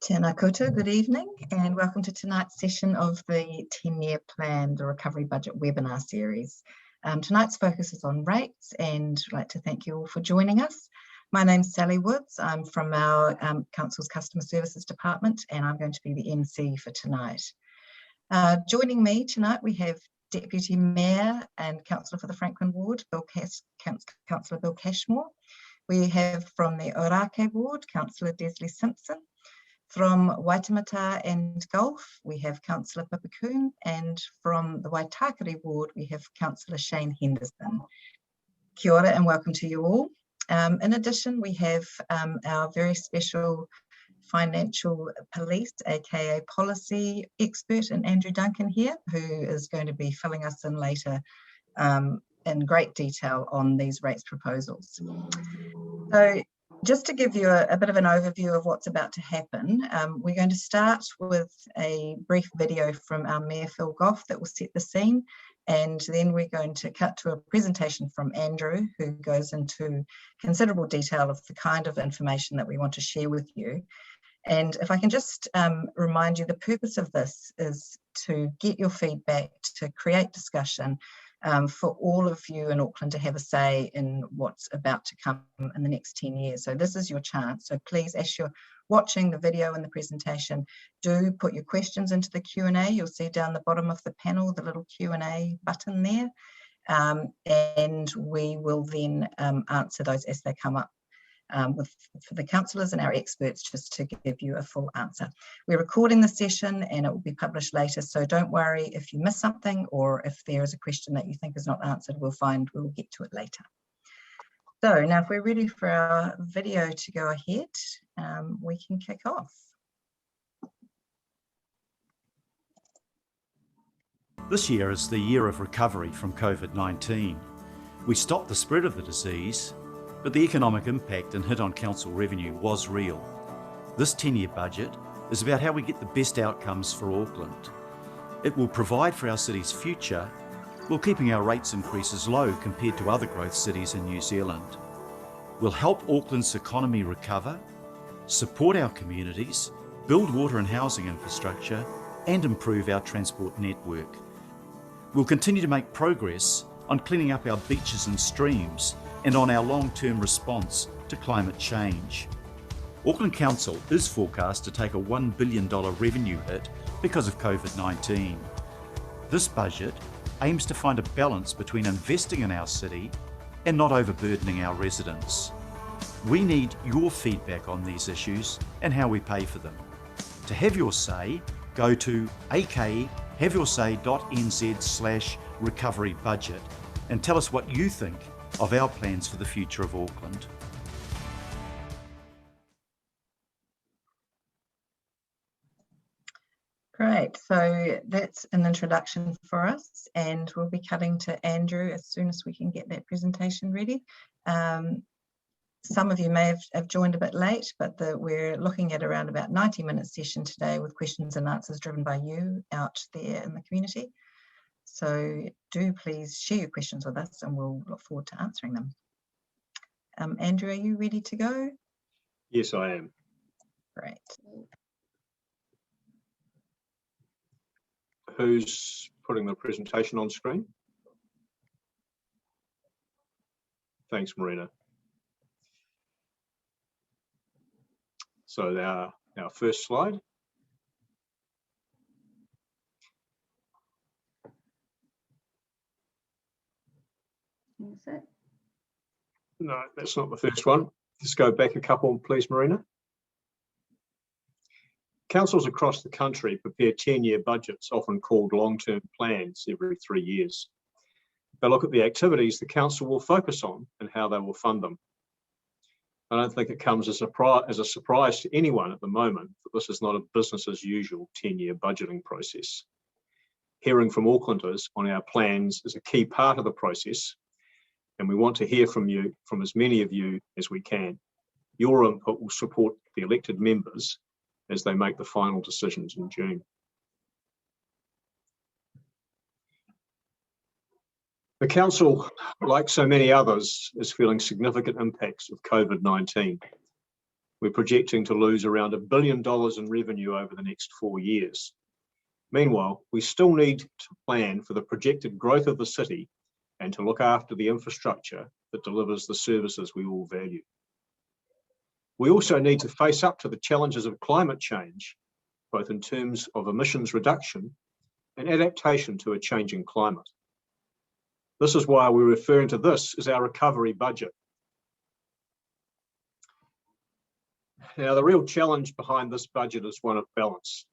Tēnā koutou, good evening, and welcome to tonight's session of the 10-year plan, the Recovery Budget webinar series. Tonight's focus is on rates, and I'd like to thank you all for joining us. My name's Sally Woods. I'm from our Council's Customer Services Department, and I'm going to be the MC for tonight. Joining me tonight, we have Deputy Mayor and Councillor for the Franklin Ward, Councillor Bill Cashmore. We have from the Orake Ward, Councillor Desley Simpson. From Waitemata and Gulf, we have Councillor Pipacoon, and from the Waitakere Ward, we have Councillor Shane Henderson. Kia ora and welcome to you all. In addition, we have our very special financial police, aka policy expert, and Andrew Duncan here, who is going to be filling us in later in great detail on these rates proposals. So, just to give you a bit of an overview of what's about to happen, we're going to start with a brief video from our Mayor Phil Goff that will set the scene, and then we're going to cut to a presentation from Andrew, who goes into considerable detail of the kind of information that we want to share with you. And if I can just remind you, the purpose of this is to get your feedback, to create discussion, for all of you in Auckland to have a say in what's about to come in the next 10 years. So this is your chance. So please, as you're watching the video and the presentation, do put your questions into the Q&A. You'll see down the bottom of the panel the little Q&A button there, and we will then answer those as they come up. For the councillors and our experts, just to give you a full answer. We're recording the session and it will be published later, so don't worry if you miss something or if there is a question that you think is not answered, we'll get to it later. So now if we're ready for our video to go ahead, we can kick off. This year is the year of recovery from COVID-19. We stopped the spread of the disease, but the economic impact and hit on council revenue was real. This 10-year budget is about how we get the best outcomes for Auckland. It will provide for our city's future while keeping our rates increases low compared to other growth cities in New Zealand. We'll help Auckland's economy recover, support our communities, build water and housing infrastructure, and improve our transport network. We'll continue to make progress on cleaning up our beaches and streams and on our long-term response to climate change. Auckland Council is forecast to take a $1 billion revenue hit because of COVID-19. This budget aims to find a balance between investing in our city and not overburdening our residents. We need your feedback on these issues and how we pay for them. To have your say, go to akhaveyoursay.nz/recovery-budget and tell us what you think of our plans for the future of Auckland. Great, so that's an introduction for us, and we'll be cutting to Andrew as soon as we can get that presentation ready. Some of you may have joined a bit late, but we're looking at around about 90-minute session today with questions and answers driven by you out there in the community. So do please share your questions with us and we'll look forward to answering them. Andrew, are you ready to go? Yes, I am. Great. Who's putting the presentation on screen? Thanks, Marina. So our first slide. Is it? No, that's not the first one. Let's go back a couple, please, Marina. Councils across the country prepare 10-year budgets, often called long-term plans, every 3 years. They look at the activities the council will focus on and how they will fund them. I don't think it comes as a surprise to anyone at the moment that this is not a business as usual 10-year budgeting process. Hearing from Aucklanders on our plans is a key part of the process, and we want to hear from you, from as many of you as we can. Your input will support the elected members as they make the final decisions in June. The council, like so many others, is feeling significant impacts of COVID-19. We're projecting to lose around $1 billion in revenue over the next 4 years. Meanwhile, we still need to plan for the projected growth of the city and to look after the infrastructure that delivers the services we all value. We also need to face up to the challenges of climate change, both in terms of emissions reduction and adaptation to a changing climate. This is why we're referring to this as our recovery budget. Now, the real challenge behind this budget is one of balance.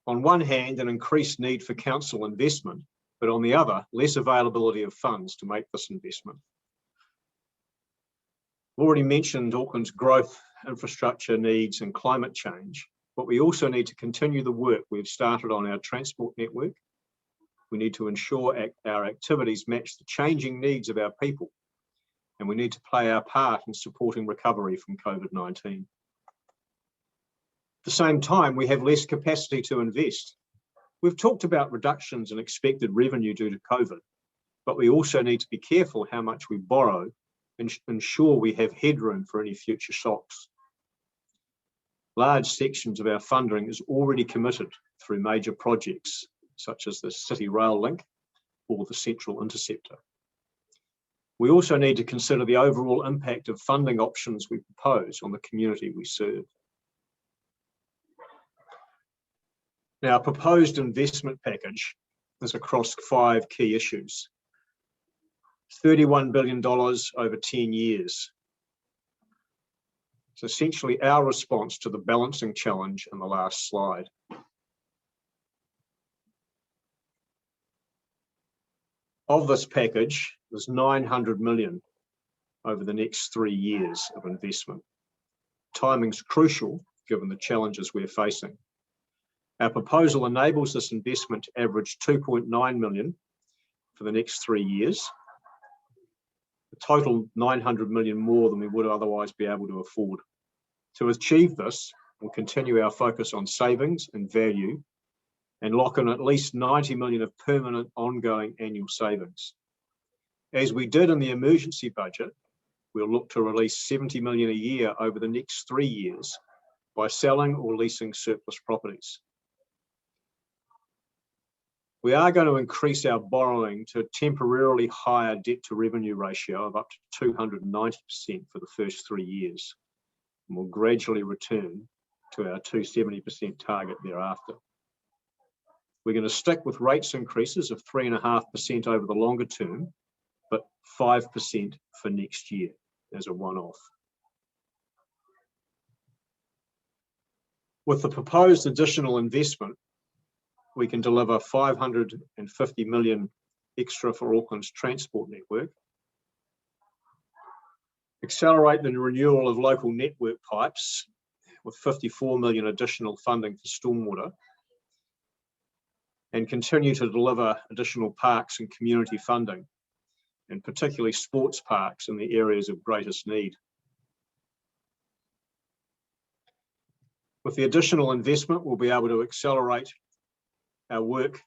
On one hand, an increased need for council investment, but on the other, less availability of funds to make this investment. I've already mentioned Auckland's growth, infrastructure needs and climate change, but we also need to continue the work we've started on our transport network. We need to ensure our activities match the changing needs of our people, and we need to play our part in supporting recovery from COVID-19. At the same time, we have less capacity to invest. We've talked about reductions in expected revenue due to COVID, but we also need to be careful how much we borrow and ensure we have headroom for any future shocks. Large sections of our funding is already committed through major projects, such as the City Rail Link or the Central Interceptor. We also need to consider the overall impact of funding options we propose on the community we serve. Now, our proposed investment package is across 5 key issues. $31 billion over 10 years. It's essentially our response to the balancing challenge in the last slide. Of this package, there's $900 million over the next 3 years of investment. Timing's crucial given the challenges we're facing. Our proposal enables this investment to average $2.9 million for the next 3 years. A total $900 million more than we would otherwise be able to afford. To achieve this, we'll continue our focus on savings and value and lock in at least $90 million of permanent ongoing annual savings. As we did in the emergency budget, we'll look to release $70 million a year over the next 3 years by selling or leasing surplus properties. We are going to increase our borrowing to a temporarily higher debt to revenue ratio of up to 290% for the first 3 years, and we'll gradually return to our 270% target thereafter. We're going to stick with rates increases of 3.5% over the longer term, but 5% for next year as a one-off. With the proposed additional investment, we can deliver $550 million extra for Auckland's transport network, accelerate the renewal of local network pipes with $54 million additional funding for stormwater, and continue to deliver additional parks and community funding, and particularly sports parks in the areas of greatest need. With the additional investment, we'll be able to accelerate our work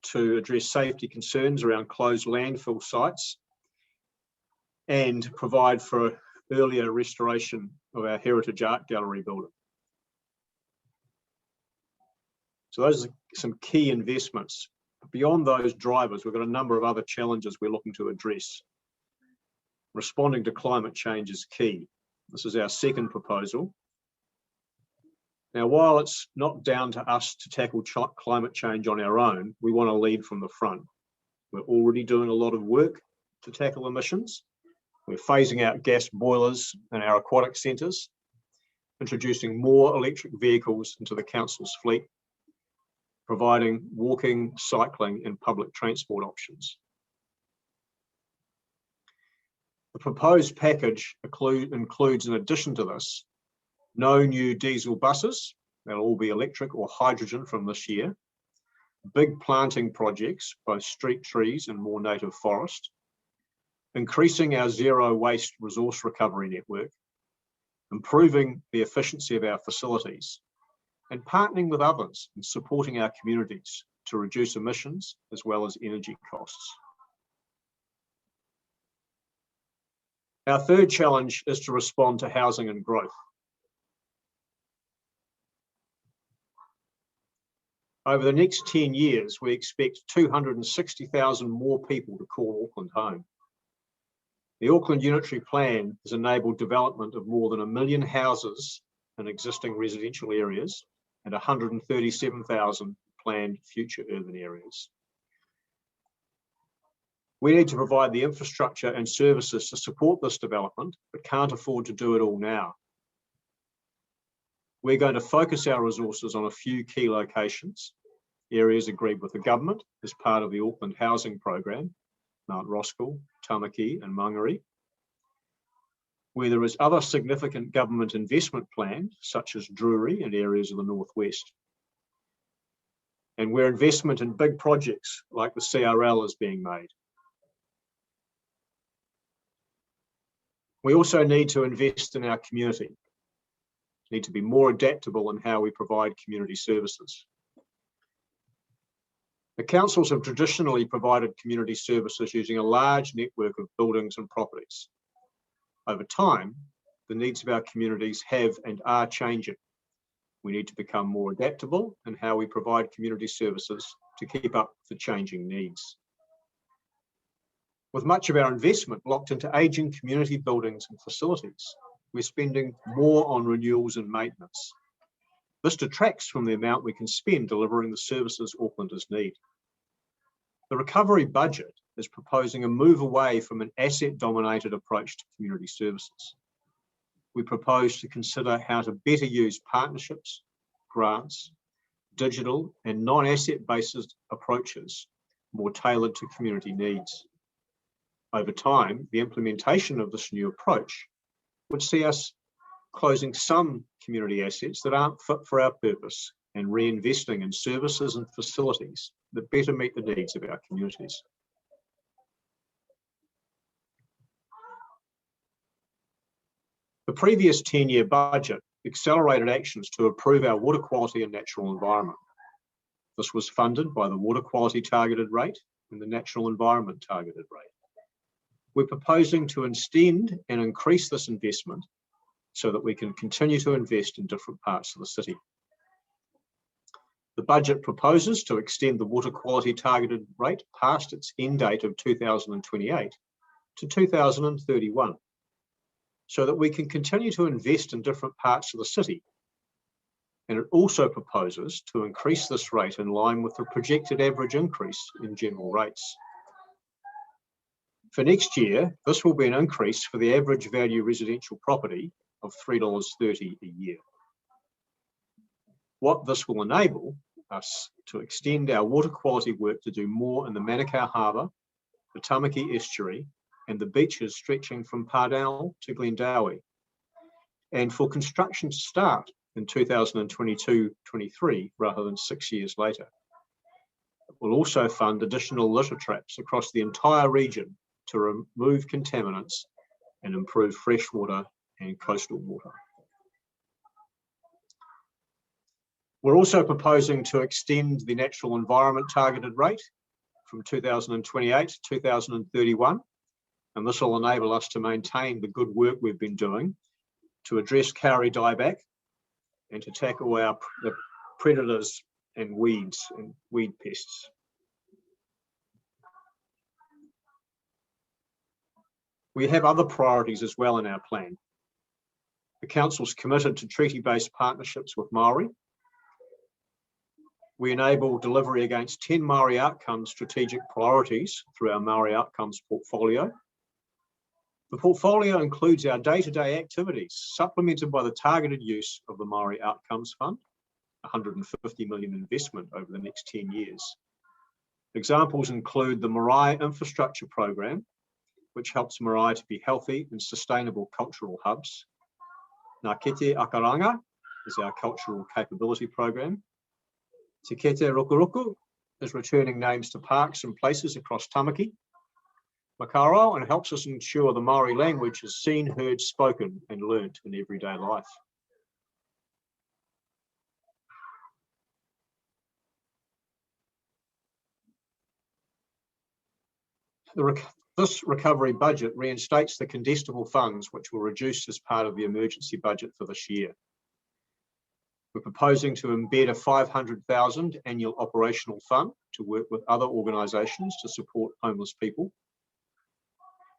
to address safety concerns around closed landfill sites and provide for earlier restoration of our Heritage Art Gallery building. So those are some key investments. Beyond those drivers, we've got a number of other challenges we're looking to address. Responding to climate change is key. This is our second proposal. Now, while it's not down to us to tackle climate change on our own, we want to lead from the front. We're already doing a lot of work to tackle emissions. We're phasing out gas boilers in our aquatic centres, introducing more electric vehicles into the council's fleet, providing walking, cycling and public transport options. The proposed package includes, in addition to this, no new diesel buses, they'll all be electric or hydrogen from this year, big planting projects, both street trees and more native forest, increasing our zero waste resource recovery network, improving the efficiency of our facilities, and partnering with others and supporting our communities to reduce emissions as well as energy costs. Our third challenge is to respond to housing and growth. Over the next 10 years, we expect 260,000 more people to call Auckland home. The Auckland Unitary Plan has enabled development of more than 1 million houses in existing residential areas and 137,000 planned future urban areas. We need to provide the infrastructure and services to support this development, but can't afford to do it all now. We're going to focus our resources on a few key locations, areas agreed with the government as part of the Auckland Housing Programme, Mount Roskill, Tamaki and Mangere, where there is other significant government investment planned, such as Drury and areas of the northwest, and where investment in big projects like the CRL is being made. We also need to invest in our community, need to be more adaptable in how we provide community services. The councils have traditionally provided community services using a large network of buildings and properties. Over time, the needs of our communities have and are changing. We need to become more adaptable in how we provide community services to keep up with the changing needs. With much of our investment locked into ageing community buildings and facilities, we're spending more on renewals and maintenance. This detracts from the amount we can spend delivering the services Aucklanders need. The recovery budget is proposing a move away from an asset-dominated approach to community services. We propose to consider how to better use partnerships, grants, digital and non-asset-based approaches more tailored to community needs. Over time, the implementation of this new approach would see us closing some community assets that aren't fit for our purpose and reinvesting in services and facilities that better meet the needs of our communities. The previous 10-year budget accelerated actions to improve our water quality and natural environment. This was funded by the Water Quality Targeted Rate and the Natural Environment Targeted Rate. We're proposing to extend and increase this investment so that we can continue to invest in different parts of the city. The budget proposes to extend the Water Quality Targeted Rate past its end date of 2028 to 2031, so that we can continue to invest in different parts of the city. And it also proposes to increase this rate in line with the projected average increase in general rates. For next year, this will be an increase for the average value residential property of $3.30 a year. What this will enable us to extend our water quality work to do more in the Manukau Harbour, the Tamaki Estuary, and the beaches stretching from Parnell to Glendowie, and for construction to start in 2022-23 rather than 6 years later. It will also fund additional litter traps across the entire region to remove contaminants and improve freshwater and coastal water. We're also proposing to extend the Natural Environment Targeted Rate from 2028 to 2031, and this will enable us to maintain the good work we've been doing to address kauri dieback and to tackle the predators and weeds and weed pests. We have other priorities as well in our plan. The Council's committed to treaty-based partnerships with Māori. We enable delivery against 10 Māori outcomes strategic priorities through our Māori outcomes portfolio. The portfolio includes our day-to-day activities, supplemented by the targeted use of the Māori Outcomes Fund, $150 million investment over the next 10 years. Examples include the Marae Infrastructure Programme, which helps Marae to be healthy and sustainable cultural hubs. Ngā Kete Akaranga is our cultural capability program. Te Kete Rukuruku is returning names to parks and places across Tamaki. Makaro, and helps us ensure the Māori language is seen, heard, spoken and learnt in everyday life. This recovery budget reinstates the contestable funds which were reduced as part of the emergency budget for this year. We're proposing to embed a $500,000 annual operational fund to work with other organisations to support homeless people,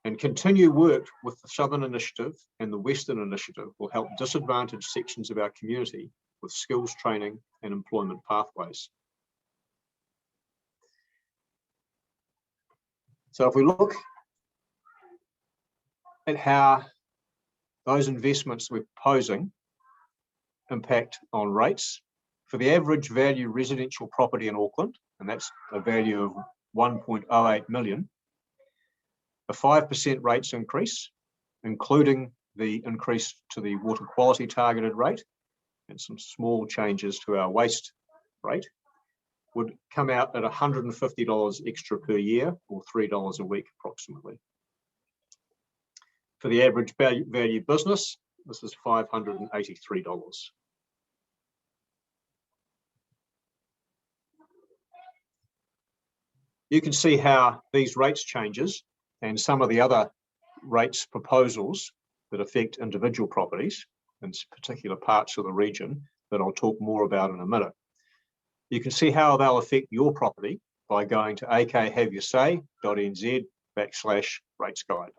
and continue work with the Southern Initiative and the Western Initiative will help disadvantaged sections of our community with skills training and employment pathways. So if we look at how those investments we're proposing impact on rates, for the average value residential property in Auckland, and that's a value of 1.08 million, a 5% rates increase, including the increase to the water quality targeted rate and some small changes to our waste rate, would come out at $150 extra per year, or $3 a week approximately. For the average value business, this is $583. You can see how these rates changes and some of the other rates proposals that affect individual properties in particular parts of the region that I'll talk more about in a minute. You can see how they'll affect your property by going to akhaveyousay.nz/rates guide.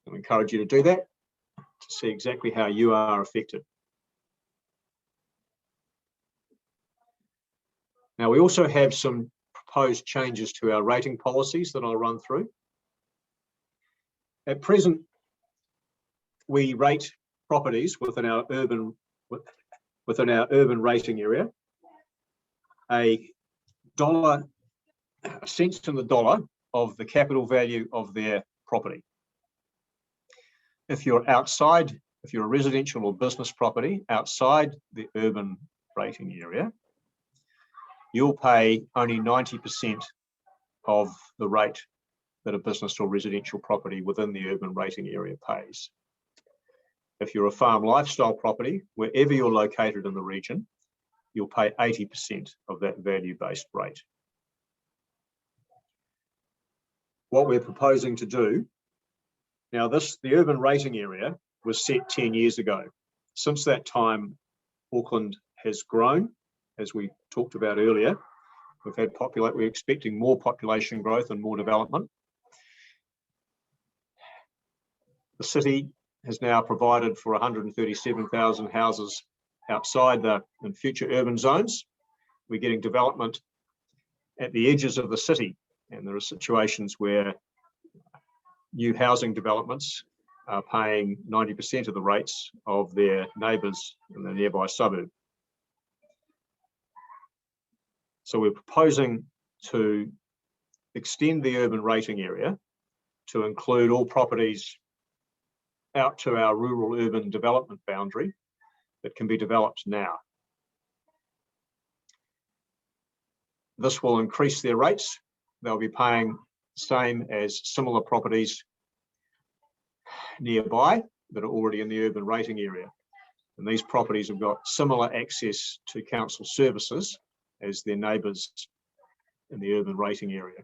I encourage you to do that to see exactly how you are affected. Now, we also have some proposed changes to our rating policies that I'll run through. At present, we rate properties within our urban rating area a cents in the dollar of the capital value of their property. If you're a residential or business property outside the urban rating area, you'll pay only 90% of the rate that a business or residential property within the urban rating area pays. If you're a farm lifestyle property, wherever you're located in the region, you'll pay 80% of that value-based rate. What we're proposing to do, now the urban rating area was set 10 years ago. Since that time, Auckland has grown, as we talked about earlier. We're expecting more population growth and more development. The city has now provided for 137,000 houses outside in future urban zones. We're getting development at the edges of the city, and there are situations where new housing developments are paying 90% of the rates of their neighbours in the nearby suburb. So we're proposing to extend the urban rating area to include all properties out to our rural-urban development boundary that can be developed now. This will increase their rates. They'll be paying the same as similar properties nearby that are already in the urban rating area. And these properties have got similar access to council services as their neighbours in the urban rating area.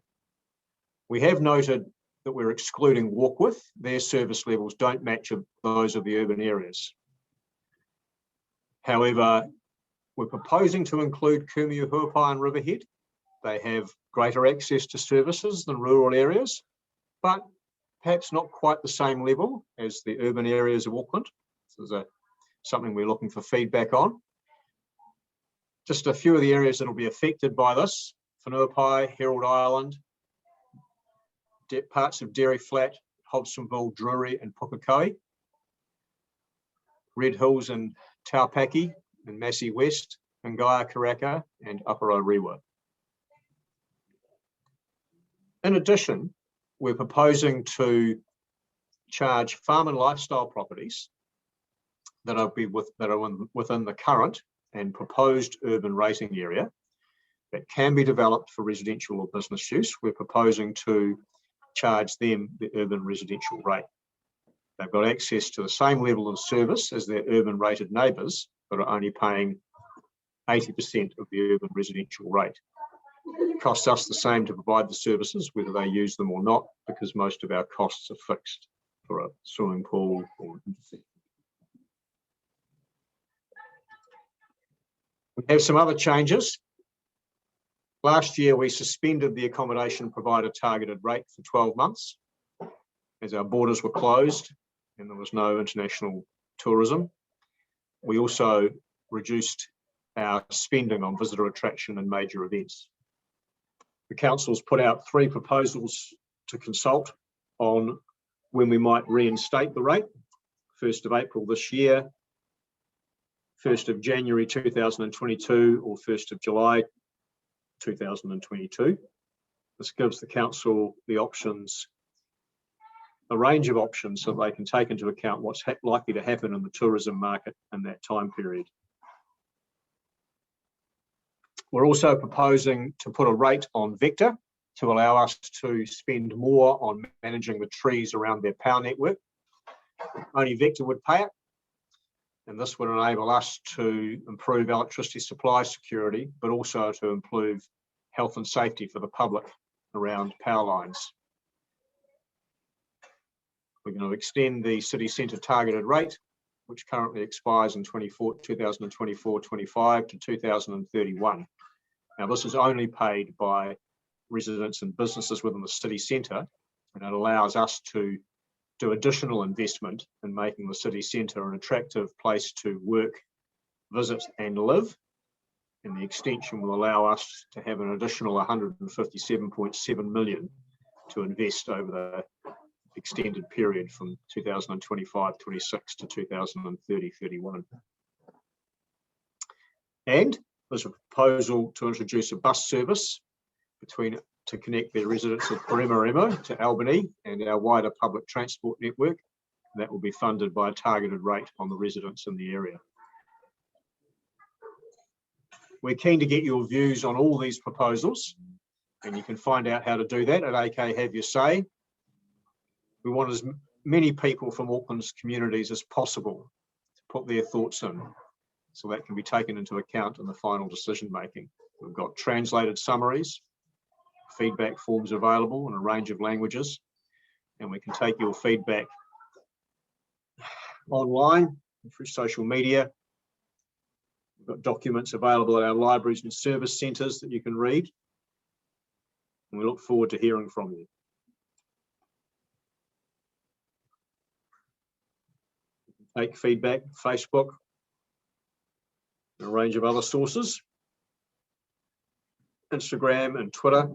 We have noted that we're excluding Warkworth. Their service levels don't match those of the urban areas. However, we're proposing to include Kumeu, Huapai and Riverhead. They have greater access to services than rural areas, but perhaps not quite the same level as the urban areas of Auckland. So there's something we're looking for feedback on. Just a few of the areas that will be affected by this: Whenuapai, Herald Island, parts of Dairy Flat, Hobsonville, Drury and Pukekohe, Red Hills and Taupaki and Massey West, Hangaia, Karaka and Upper Orewa. In addition, we're proposing to charge farm and lifestyle properties that are within the current and proposed urban rating area that can be developed for residential or business use. We're proposing to charge them the urban residential rate. They've got access to the same level of service as their urban rated neighbours, but are only paying 80% of the urban residential rate. It costs us the same to provide the services, whether they use them or not, because most of our costs are fixed for a swimming pool or we have some other changes. Last year, we suspended the accommodation provider targeted rate for 12 months as our borders were closed and there was no international tourism. We also reduced our spending on visitor attraction and major events. The council's put out 3 proposals to consult on when we might reinstate the rate: 1st of April this year, 1st of January 2022, or 1st of July 2022. This gives the council the options, a range of options, so they can take into account what's likely to happen in the tourism market in that time period. We're also proposing to put a rate on Vector to allow us to spend more on managing the trees around their power network. Only Vector would pay it, and this would enable us to improve electricity supply security, but also to improve health and safety for the public around power lines. We're going to extend the city centre targeted rate, which currently expires in 2024-25 to 2031. Now, this is only paid by residents and businesses within the city centre, and it allows us to do additional investment in making the city centre an attractive place to work, visit and live. And the extension will allow us to have an additional 157.7 million to invest over the extended period from 2025-26 to 2030-31. And there's a proposal to introduce a bus service to connect the residents of Paremaremo to Albany and our wider public transport network. That will be funded by a targeted rate on the residents in the area. We're keen to get your views on all these proposals, and you can find out how to do that at AK Have Your Say. We want as many people from Auckland's communities as possible to put their thoughts in, so that can be taken into account in the final decision making. We've got translated summaries, feedback forms available in a range of languages, and we can take your feedback online through social media. We've got documents available at our libraries and service centres that you can read, and we look forward to hearing from you. You can take feedback, Facebook, and a range of other sources, Instagram and Twitter.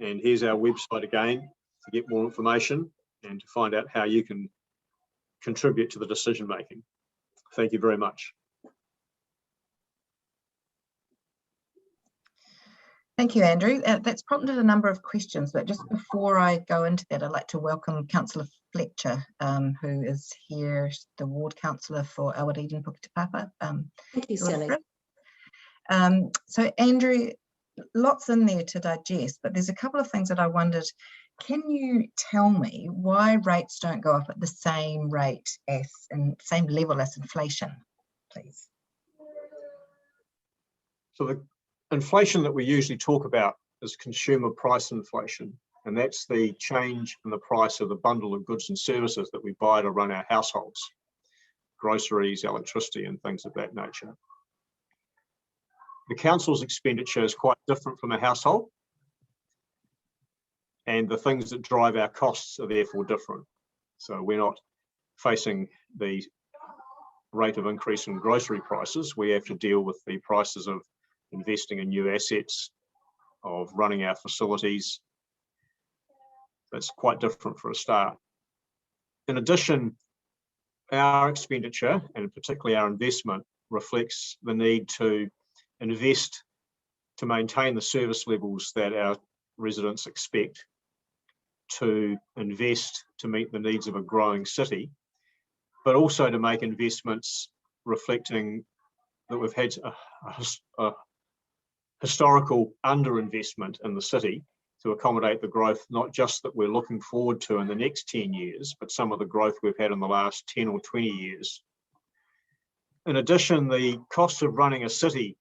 And here's our website again to get more information and to find out how you can contribute to the decision making. Thank you very much. Thank you, Andrew. That's prompted a number of questions, but just before I go into that, I'd like to welcome Councillor Fletcher, who is here, the ward councillor for Awadine and Puketipapa. Thank you, Sally. So Andrew, lots in there to digest, but there's a couple of things that I wondered, can you tell me why rates don't go up at the same rate as, and same level as inflation, please? So the inflation that we usually talk about is consumer price inflation, and that's the change in the price of the bundle of goods and services that we buy to run our households, groceries, electricity, and things of that nature. The council's expenditure is quite different from a household, and the things that drive our costs are therefore different. So we're not facing the rate of increase in grocery prices. We have to deal with the prices of investing in new assets, of running our facilities. That's quite different for a start. In addition, our expenditure, and particularly our investment, reflects the need to invest to maintain the service levels that our residents expect, to invest to meet the needs of a growing city, but also to make investments reflecting that we've had a historical underinvestment in the city to accommodate the growth, not just that we're looking forward to in the next 10 years, but some of the growth we've had in the last 10 or 20 years. In addition, the cost of running a city,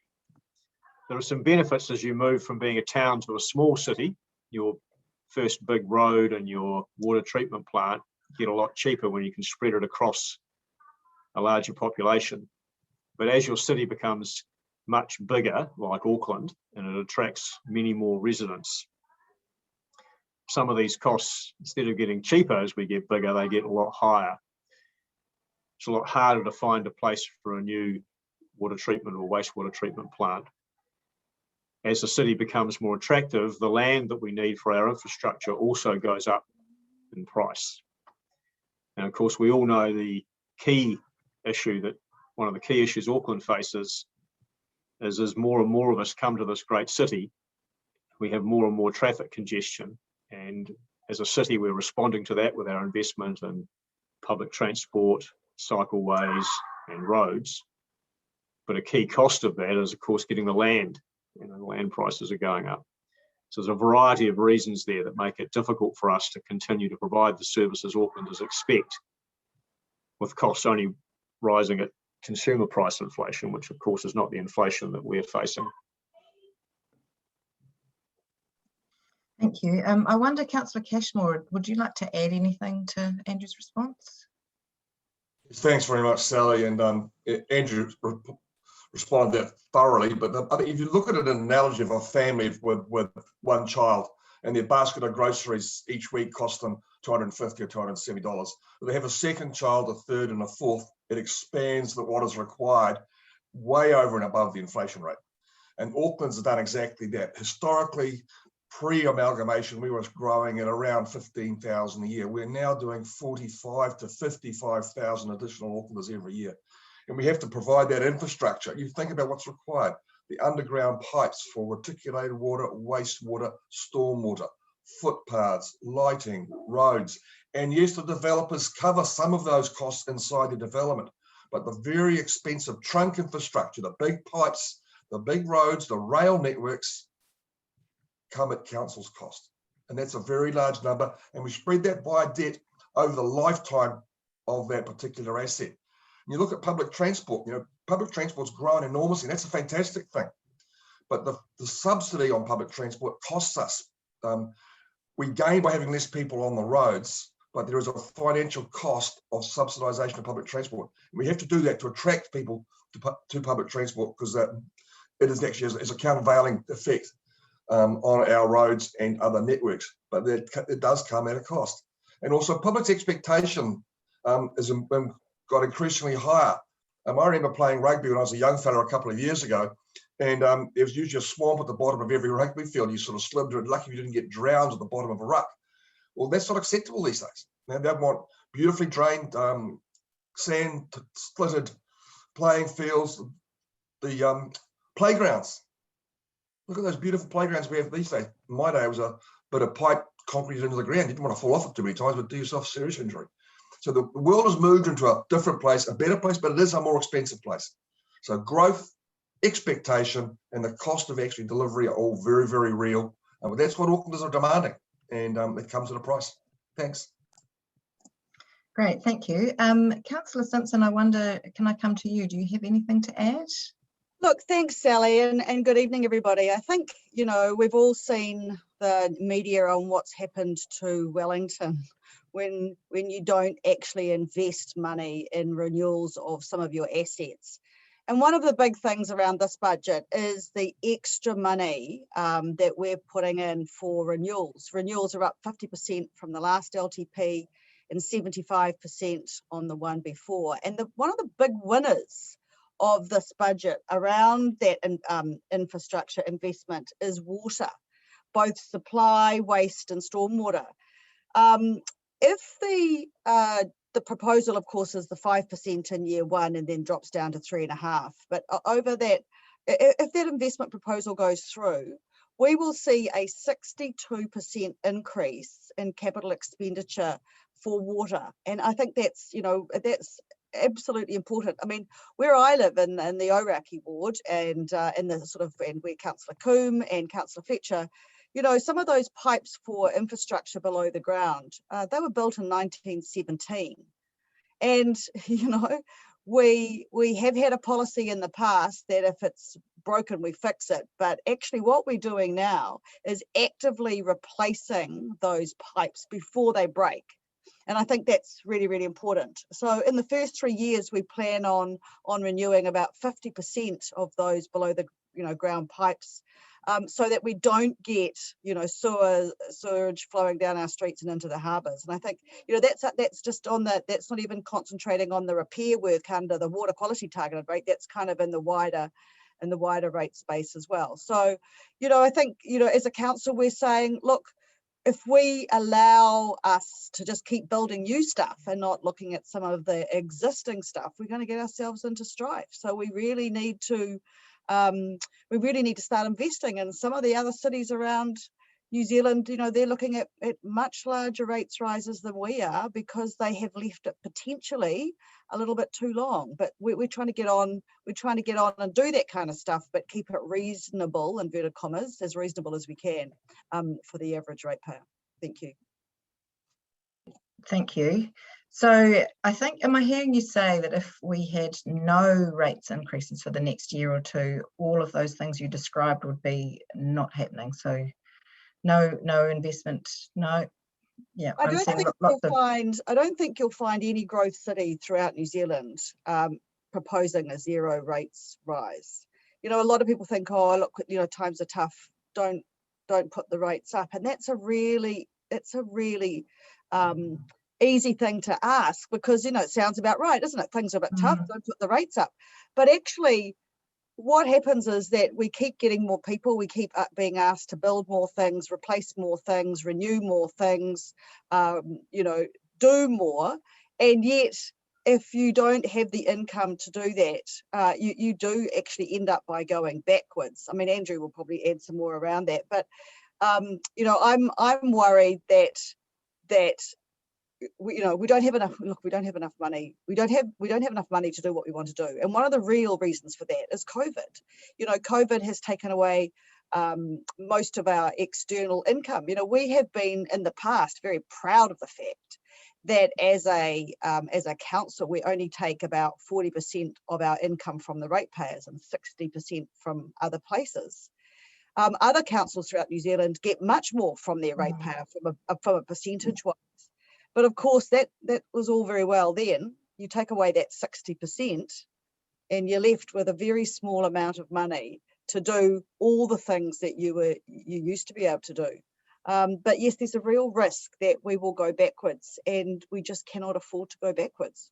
there are some benefits as you move from being a town to a small city. Your first big road and your water treatment plant get a lot cheaper when you can spread it across a larger population. But as your city becomes much bigger, like Auckland, and it attracts many more residents, some of these costs, instead of getting cheaper as we get bigger, they get a lot higher. It's a lot harder to find a place for a new water treatment or wastewater treatment plant. As the city becomes more attractive, the land that we need for our infrastructure also goes up in price. And of course, we all know the key issue that one of the key issues Auckland faces is as more and more of us come to this great city, we have more and more traffic congestion. And as a city, we're responding to that with our investment in public transport, cycleways, and roads. But a key cost of that is, of course, getting the land. You know, the land prices are going up. So there's a variety of reasons there that make it difficult for us to continue to provide the services Aucklanders expect, with costs only rising at consumer price inflation, which of course is not the inflation that we're facing. Thank you. I wonder, Councillor Cashmore, would you like to add anything to Andrew's response? Thanks very much, Sally, and Andrew responded that thoroughly. But if you look at an analogy of a family with one child and their basket of groceries each week cost them $250 or $270, they have a second child, a third, and a fourth, it expands what is required way over and above the inflation rate. And Auckland's done exactly that. Historically, pre-amalgamation, we were growing at around 15,000 a year. We're now doing 45 to 55,000 additional Aucklanders every year. And we have to provide that infrastructure. You think about what's required: the underground pipes for reticulated water, wastewater, stormwater, footpaths, lighting, roads. And yes, the developers cover some of those costs inside the development, but the very expensive trunk infrastructure, the big pipes, the big roads, the rail networks come at council's cost. And that's a very large number. And we spread that by debt over the lifetime of that particular asset. You look at public transport, public transport's grown enormously. That's a fantastic thing. But the subsidy on public transport costs us. We gain by having less people on the roads, but there is a financial cost of subsidisation of public transport. And we have to do that to attract people to public transport, because it is actually as a countervailing effect on our roads and other networks. But it does come at a cost. And also public's expectation has got increasingly higher. I remember playing rugby when I was a young fella a couple of years ago, and there was usually a swamp at the bottom of every rugby field. You sort of slid through it, lucky if you didn't get drowned at the bottom of a ruck. Well, that's not acceptable these days. Now, they want beautifully drained, sand-splitted playing fields, the playgrounds. Look at those beautiful playgrounds we have these days. In my day, it was a bit of pipe concrete into the ground. You didn't want to fall off it too many times, but do yourself serious injury. So the world has moved into a different place, a better place, but it is a more expensive place. So growth, expectation, and the cost of actually delivery are all very, very real. But that's what Aucklanders are demanding, and it comes at a price. Thanks. Great, thank you. Councillor Simpson, I wonder, can I come to you? Do you have anything to add? Look, thanks, Sally, and good evening, everybody. I think, we've all seen the media on what's happened to Wellington when you don't actually invest money in renewals of some of your assets. And one of the big things around this budget is the extra money that we're putting in for renewals. Renewals are up 50% from the last LTP and 75% on the one before. And one of the big winners of this budget around that infrastructure investment is water, both supply, waste and stormwater. If the proposal, of course, is the 5% in year one and then drops down to 3.5%, but over that, if that investment proposal goes through, we will see a 62% increase in capital expenditure for water. And I think that's absolutely important. I mean, where I live in the Ōrākei ward and where Councillor Coombe and Councillor Fletcher, some of those pipes for infrastructure below the ground, they were built in 1917. And, we have had a policy in the past that if it's broken, we fix it. But actually what we're doing now is actively replacing those pipes before they break. And I think that's really, really important. So in the first 3 years, we plan on renewing about 50% of those below the ground pipes, so that we don't get sewage flowing down our streets and into the harbours. And I think that's just on the, that's not even concentrating on the repair work under the water quality targeted rate. That's kind of in the wider rate space as well. So I think as a council we're saying, look, if we allow us to just keep building new stuff and not looking at some of the existing stuff, we're going to get ourselves into strife. So we really need to start investing. And some of the other cities around New Zealand, they're looking at much larger rates rises than we are, because they have left it potentially a little bit too long. But we're trying to get on. We're trying to get on and do that kind of stuff, but keep it reasonable, inverted commas, as reasonable as we can for the average ratepayer. Thank you. Thank you. So I think, am I hearing you say that if we had no rates increases for the next year or two, all of those things you described would be not happening? So no investment, no. Yeah, I don't think you'll find any growth city throughout New Zealand proposing a zero rates rise. A lot of people think, oh, look, times are tough, don't put the rates up, and that's a really easy thing to ask, because it sounds about right, doesn't it? Things are a bit tough, don't put the rates up. But actually what happens is that we keep getting more people, we keep being asked to build more things, replace more things, renew more things, do more. And yet, if you don't have the income to do that, you do actually end up by going backwards. I mean, Andrew will probably add some more around that, but I'm worried that we don't have enough. Look, we don't have enough money. We don't have enough money to do what we want to do. And one of the real reasons for that is COVID. COVID has taken away most of our external income. We have been in the past very proud of the fact that as a council, we only take about 40% of our income from the ratepayers and 60% from other places. Other councils throughout New Zealand get much more from their ratepayer from a percentage wise. But of course, that was all very well then. You take away that 60% and you're left with a very small amount of money to do all the things that you used to be able to do. But yes, there's a real risk that we will go backwards, and we just cannot afford to go backwards.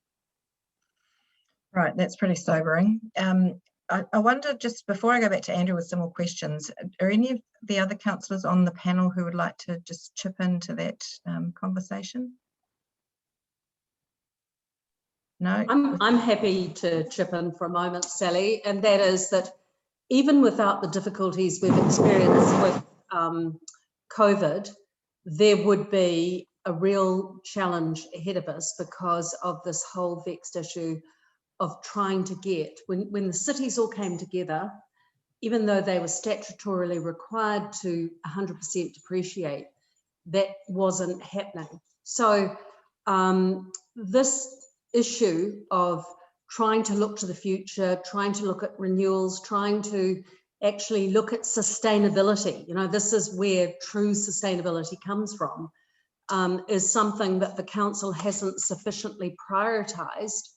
Right, that's pretty sobering. I wonder, just before I go back to Andrew with some more questions, are any of the other councillors on the panel who would like to just chip into that conversation? No? I'm happy to chip in for a moment, Sally, and that is that even without the difficulties we've experienced with COVID, there would be a real challenge ahead of us because of this whole vexed issue of trying to get, when the cities all came together, even though they were statutorily required to 100% depreciate, that wasn't happening. So this issue of trying to look to the future, trying to look at renewals, trying to actually look at sustainability, this is where true sustainability comes from, is something that the council hasn't sufficiently prioritised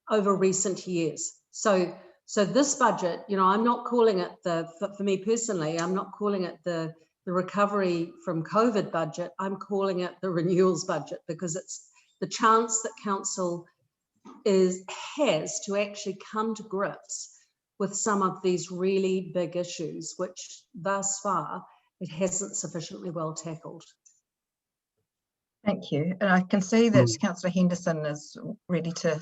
over recent years. So this budget, I'm not calling it for me personally, I'm not calling it the recovery from COVID budget, I'm calling it the renewals budget, because it's the chance that council has to actually come to grips with some of these really big issues, which thus far it hasn't sufficiently well tackled. Thank you. And I can see that Councillor Henderson is ready to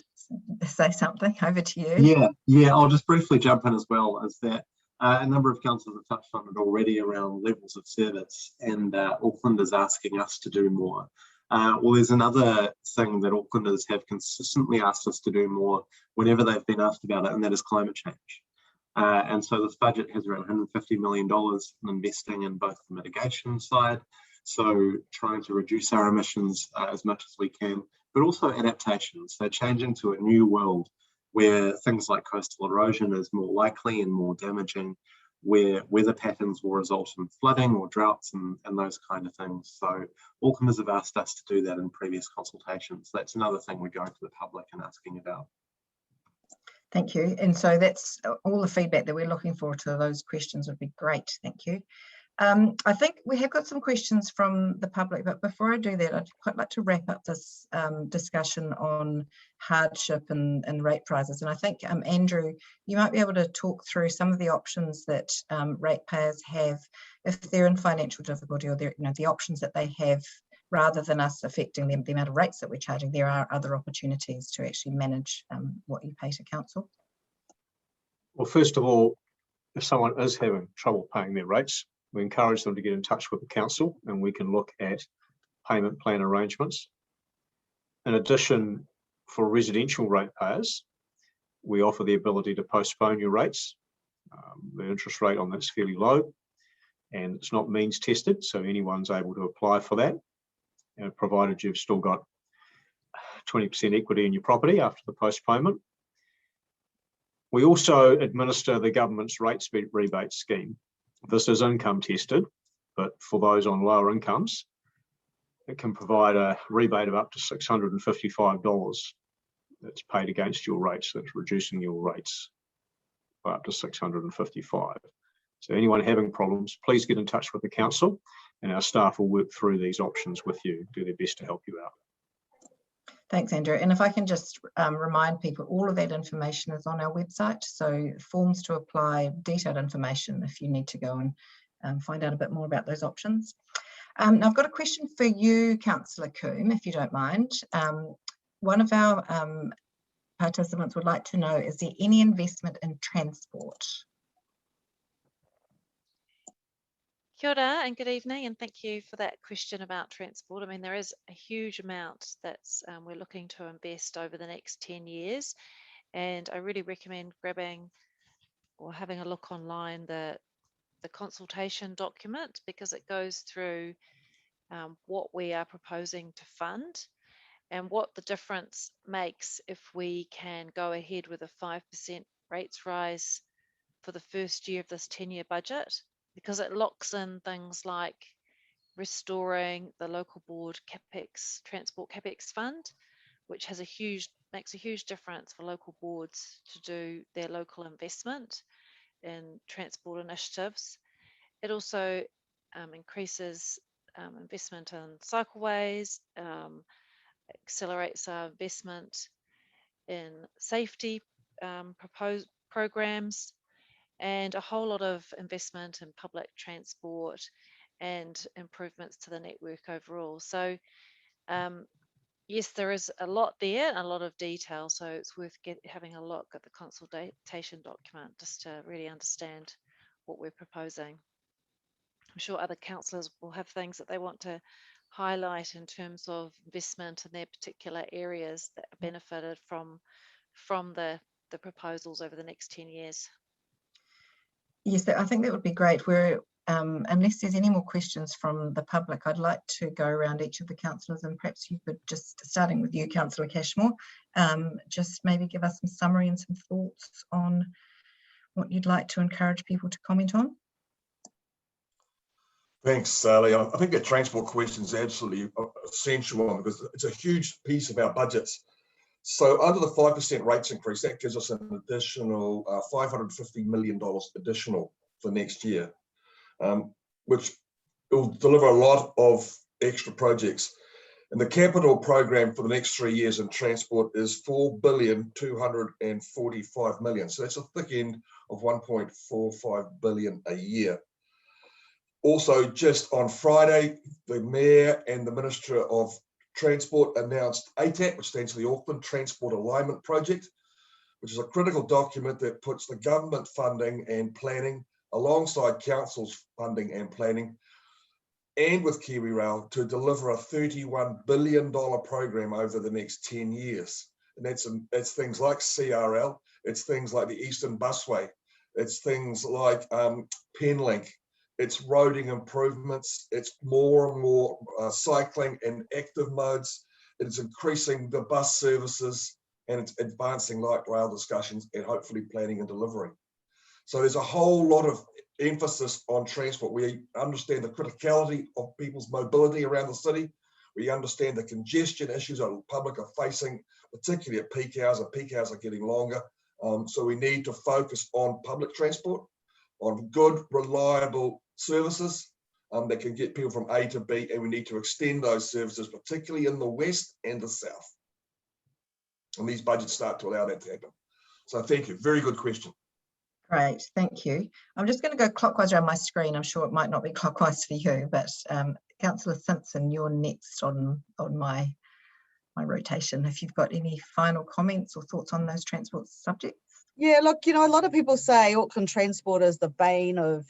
say something. Over to you. Yeah, I'll just briefly jump in as well, as that a number of councillors have touched on it already around levels of service, and Auckland is asking us to do more. Well, there's another thing that Aucklanders have consistently asked us to do more whenever they've been asked about it, and that is climate change. And so this budget has around $150 million in investing in both the mitigation side, so trying to reduce our emissions as much as we can, but also adaptation, so changing to a new world where things like coastal erosion is more likely and more damaging, where weather patterns will result in flooding or droughts and those kind of things. So Aucklanders have asked us to do that in previous consultations. That's another thing we're going to the public and asking about. Thank you. And so that's all the feedback that we're looking for to those questions would be great. Thank you. I think we have got some questions from the public, but before I do that, I'd quite like to wrap up this discussion on hardship and rate prizes. And I think, Andrew, you might be able to talk through some of the options that ratepayers have if they're in financial difficulty, or the options that they have, rather than us affecting the amount of rates that we're charging. There are other opportunities to actually manage what you pay to council. Well, first of all, if someone is having trouble paying their rates, we encourage them to get in touch with the council and we can look at payment plan arrangements. In addition, for residential ratepayers, we offer the ability to postpone your rates. The interest rate on that's fairly low and it's not means tested, so anyone's able to apply for that, provided you've still got 20% equity in your property after the postponement. We also administer the government's rates rebate scheme. This is income tested, but for those on lower incomes, it can provide a rebate of up to $655 that's paid against your rates. That's reducing your rates by up to $655. So anyone having problems, please get in touch with the council and our staff will work through these options with you, do their best to help you out. Thanks, Andrew. And if I can just remind people, all of that information is on our website. So forms to apply, detailed information if you need to go and find out a bit more about those options. Now I've got a question for you, Councillor Coombe, if you don't mind. One of our participants would like to know, is there any investment in transport? Kia ora and good evening, and thank you for that question about transport. I mean, there is a huge amount that's we're looking to invest over the next 10 years, and I really recommend grabbing or having a look online the consultation document, because it goes through what we are proposing to fund and what the difference makes if we can go ahead with a 5% rates rise for the first year of this 10-year budget, because it locks in things like restoring the local board capex, transport capex fund, which has makes a huge difference for local boards to do their local investment in transport initiatives. It also increases investment in cycleways, accelerates our investment in safety proposed programs, and a whole lot of investment in public transport and improvements to the network overall. So yes, there is a lot there, a lot of detail, so it's worth having a look at the consultation document just to really understand what we're proposing. I'm sure other councillors will have things that they want to highlight in terms of investment in their particular areas that are benefited from the proposals over the next 10 years. Yes, I think that would be great. Unless there's any more questions from the public, I'd like to go around each of the councillors, and perhaps you could, just starting with you, Councillor Cashmore, just maybe give us some summary and some thoughts on what you'd like to encourage people to comment on. Thanks, Sally. I think that transport question is absolutely essential one, because it's a huge piece of our budgets. So under the 5% rates increase, that gives us an additional $550 million additional for next year, which will deliver a lot of extra projects. And the capital program for the next 3 years in transport is $4,245 million. So that's a thick end of $1.45 billion a year. Also, just on Friday, the Mayor and the Minister of Transport announced ATAP, which stands for the Auckland Transport Alignment Project, which is a critical document that puts the government funding and planning alongside council's funding and planning, and with KiwiRail, to deliver a $31 billion program over the next 10 years. And that's things like CRL, it's things like the Eastern Busway, it's things like Penlink, it's roading improvements, it's more and more cycling and active modes, it's increasing the bus services, and it's advancing light rail discussions and hopefully planning and delivery. So there's a whole lot of emphasis on transport. We understand the criticality of people's mobility around the city. We understand the congestion issues that public are facing, particularly at peak hours, and peak hours are getting longer. So we need to focus on public transport, on good, reliable services that can get people from A to B, and we need to extend those services, particularly in the west and the south. And these budgets start to allow that to happen. So thank you, very good question. Great, thank you. I'm just going to go clockwise around my screen. I'm sure it might not be clockwise for you, but Councillor Simpson, you're next on my rotation. If you've got any final comments or thoughts on those transport subjects. Yeah, look, a lot of people say Auckland transport is the bane of,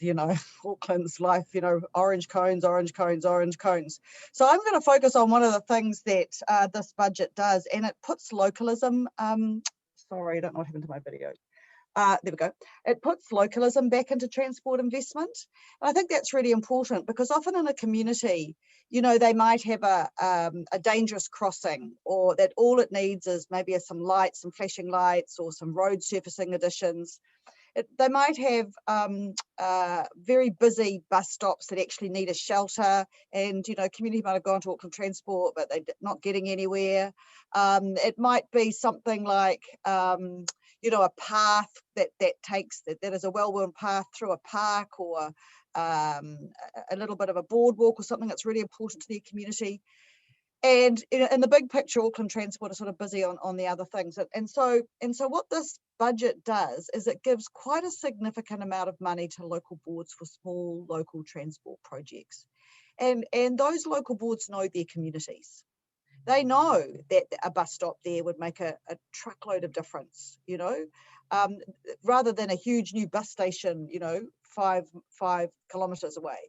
Auckland's life, orange cones, orange cones, orange cones. So I'm going to focus on one of the things that this budget does, and it puts localism, sorry, I don't know what happened to my video. There we go. It puts localism back into transport investment. And I think that's really important because often in a community, they might have a dangerous crossing, or that all it needs is maybe some lights, some flashing lights, or some road surfacing additions. They might have very busy bus stops that actually need a shelter, and community might have gone to Auckland Transport, but they're not getting anywhere. It might be something like a path that is a well-worn path through a park, or a little bit of a boardwalk or something that's really important to their community. And in the big picture, Auckland Transport is sort of busy on the other things. And so what this budget does is it gives quite a significant amount of money to local boards for small local transport projects. And those local boards know their communities. They know that a bus stop there would make a truckload of difference, rather than a huge new bus station, 5 kilometres away.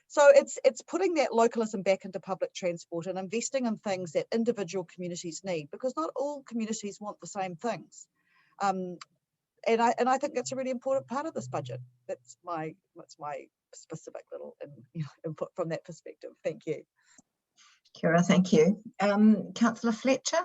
So it's putting that localism back into public transport and investing in things that individual communities need, because not all communities want the same things. And I think that's a really important part of this budget. That's my specific little input from that perspective. Thank you. Kia ora, thank you. Councillor Fletcher?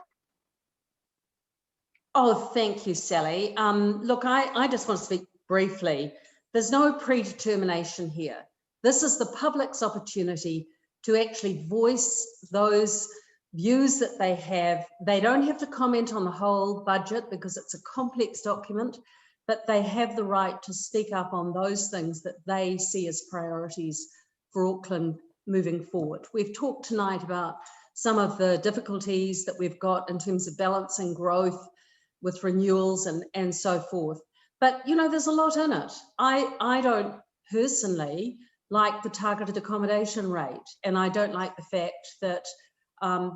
Oh, thank you, Sally. Look, I just want to speak briefly. There's no predetermination here. This is the public's opportunity to actually voice those views that they have. They don't have to comment on the whole budget because it's a complex document, but they have the right to speak up on those things that they see as priorities for Auckland moving forward. We've talked tonight about some of the difficulties that we've got in terms of balancing growth with renewals and so forth. But, there's a lot in it. I don't personally like the targeted accommodation rate, and I don't like the fact that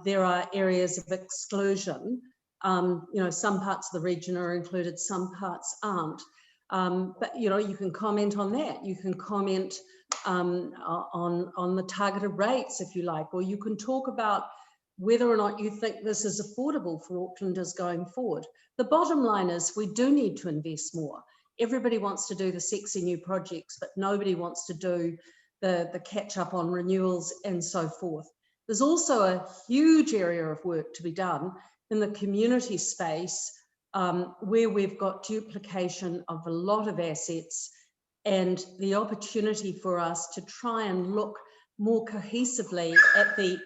there are areas of exclusion. Some parts of the region are included, some parts aren't. But, you can comment on that. You can comment on the targeted rates, if you like, or you can talk about whether or not you think this is affordable for Aucklanders going forward. The bottom line is we do need to invest more. Everybody wants to do the sexy new projects, but nobody wants to do the catch up on renewals and so forth. There's also a huge area of work to be done in the community space, where we've got duplication of a lot of assets and the opportunity for us to try and look more cohesively at the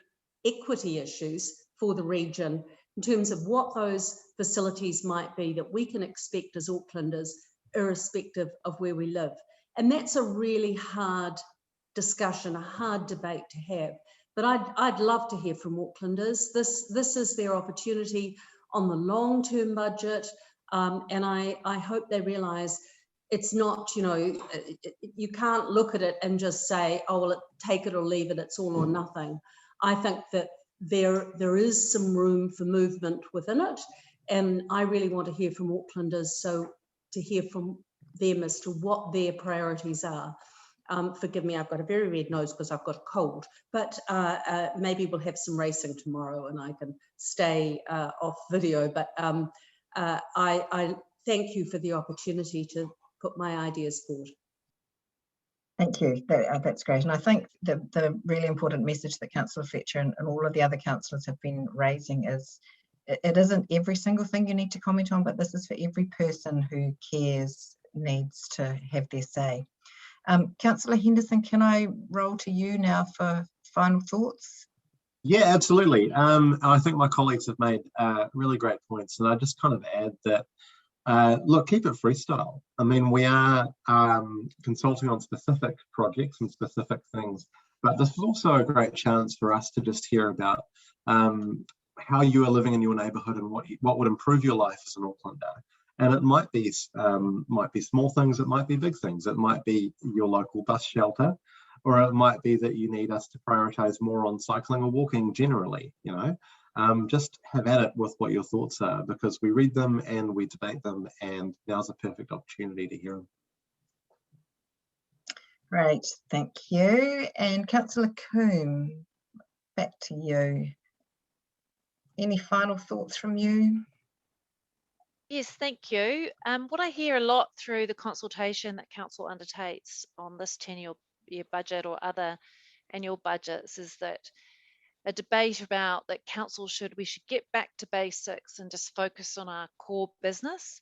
equity issues for the region in terms of what those facilities might be that we can expect as Aucklanders, irrespective of where we live. And that's a really hard discussion, a hard debate to have. But I'd love to hear from Aucklanders. This is their opportunity on the long-term budget, and I hope they realise it's not, you can't look at it and just say, oh, well, take it or leave it, it's all or nothing. I think that there is some room for movement within it, and I really want to hear from Aucklanders, so to hear from them as to what their priorities are. Forgive me, I've got a very red nose because I've got a cold, but maybe we'll have some racing tomorrow and I can stay off video, but I thank you for the opportunity to put my ideas forward. Thank you, that's great. And I think the really important message that Councillor Fletcher and all of the other councillors have been raising is it isn't every single thing you need to comment on, but this is for every person who cares, needs to have their say. Councillor Henderson, can I roll to you now for final thoughts? Yeah, absolutely. I think my colleagues have made really great points, and I just kind of add that, look, keep it freestyle. I mean, we are consulting on specific projects and specific things, but this is also a great chance for us to just hear about how you are living in your neighbourhood and what would improve your life as an Aucklander. And it might be small things, it might be big things, it might be your local bus shelter, or it might be that you need us to prioritise more on cycling or walking generally, you know. Just have at it with what your thoughts are, because we read them and we debate them, and now's a perfect opportunity to hear them. Great, thank you. And Councillor Coombe, back to you. Any final thoughts from you? Yes, thank you. What I hear a lot through the consultation that Council undertakes on this 10-year budget or other annual budgets is that a debate about that we should get back to basics and just focus on our core business.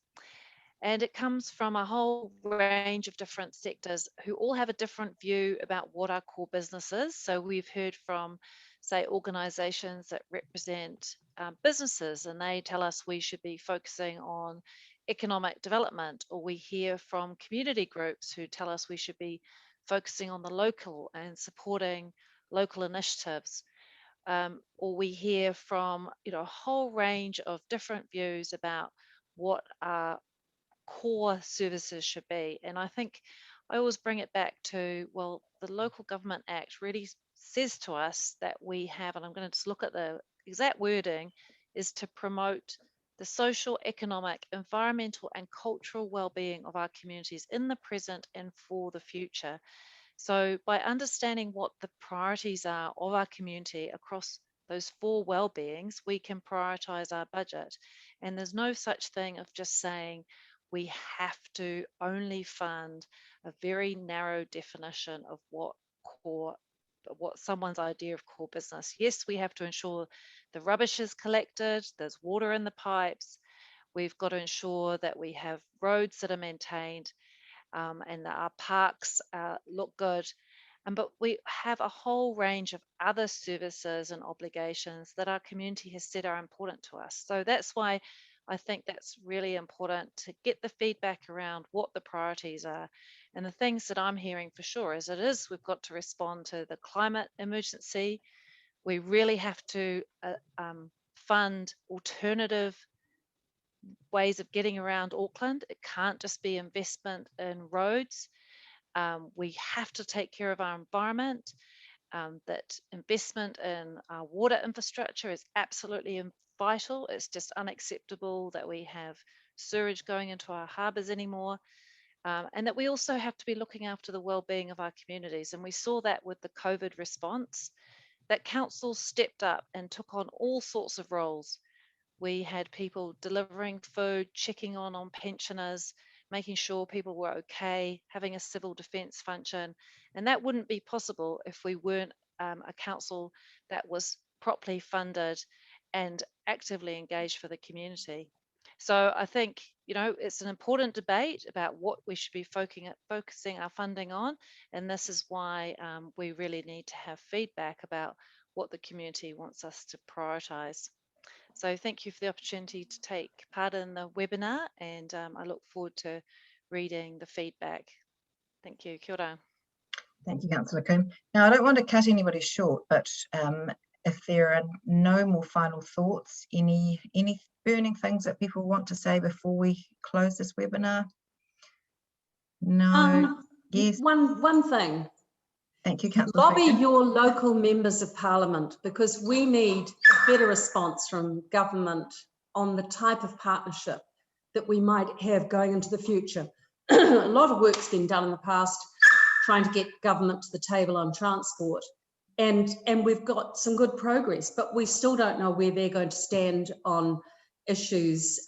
And it comes from a whole range of different sectors who all have a different view about what our core business is. So we've heard from, say, organisations that represent businesses, and they tell us we should be focusing on economic development, or we hear from community groups who tell us we should be focusing on the local and supporting local initiatives. Or we hear from a whole range of different views about what our core services should be. And I think I always bring it back to, well, the Local Government Act really says to us that we have, and I'm going to just look at the exact wording, is to promote the social, economic, environmental and cultural well-being of our communities in the present and for the future. So by understanding what the priorities are of our community across those 4 well-beings, we can prioritise our budget. And there's no such thing of just saying we have to only fund a very narrow definition of what someone's idea of core business. Yes, we have to ensure the rubbish is collected, there's water in the pipes, we've got to ensure that we have roads that are maintained, and that our parks look good. But we have a whole range of other services and obligations that our community has said are important to us. So that's why I think that's really important, to get the feedback around what the priorities are. And the things that I'm hearing for sure is we've got to respond to the climate emergency. We really have to fund alternative ways of getting around Auckland. It can't just be investment in roads. We have to take care of our environment. That investment in our water infrastructure is absolutely vital. It's just unacceptable that we have sewage going into our harbours anymore. And that we also have to be looking after the well-being of our communities. And we saw that with the COVID response, that councils stepped up and took on all sorts of roles. We had people delivering food, checking on pensioners, making sure people were okay, having a civil defence function. And that wouldn't be possible if we weren't a council that was properly funded and actively engaged for the community. So I think, it's an important debate about what we should be focusing our funding on. And this is why we really need to have feedback about what the community wants us to prioritise. So thank you for the opportunity to take part in the webinar, and I look forward to reading the feedback. Thank you. Kia ora. Thank you, Councillor Coombe. Now, I don't want to cut anybody short, but if there are no more final thoughts, any burning things that people want to say before we close this webinar? No. Yes. One thing. Thank you, Councillor. Lobby your local members of parliament, because we need a better response from government on the type of partnership that we might have going into the future. A lot of work's been done in the past trying to get government to the table on transport, and we've got some good progress, but we still don't know where they're going to stand on issues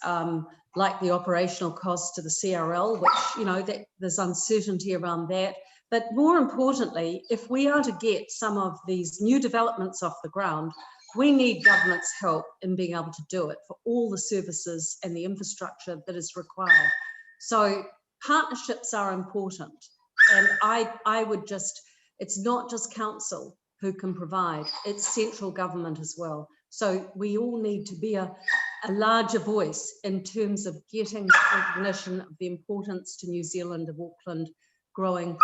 like the operational cost to the CRL, which, that there's uncertainty around that. But more importantly, if we are to get some of these new developments off the ground, we need government's help in being able to do it for all the services and the infrastructure that is required. So partnerships are important. And I would just, it's not just council who can provide, it's central government as well. So we all need to be a larger voice in terms of getting the recognition of the importance to New Zealand of Auckland growing.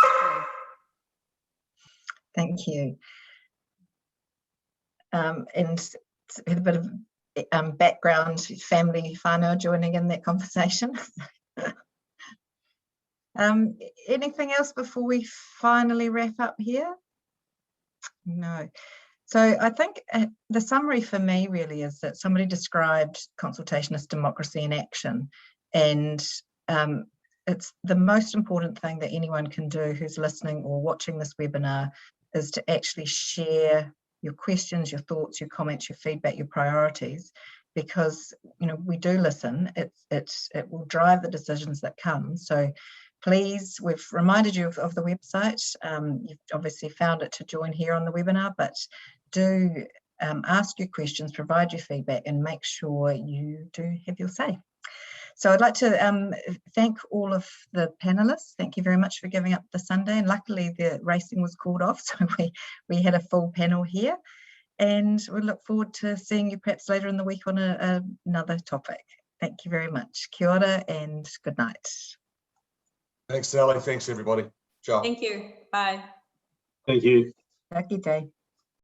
Thank you. And a bit of background, family whānau joining in that conversation. Anything else before we finally wrap up here? No. So I think the summary for me really is that somebody described consultation as democracy in action, and it's the most important thing that anyone can do who's listening or watching this webinar is to actually share your questions, your thoughts, your comments, your feedback, your priorities, because we do listen. It will drive the decisions that come. So please, we've reminded you of the website. You've obviously found it to join here on the webinar, but do ask your questions, provide your feedback, and make sure you do have your say. So I'd like to thank all of the panelists. Thank you very much for giving up the Sunday. And luckily the racing was called off, so we had a full panel here. And we look forward to seeing you perhaps later in the week on another topic. Thank you very much. Kia ora and good night. Thanks, Sally. Thanks, everybody. Ciao. Thank you. Bye. Thank you. Lucky day.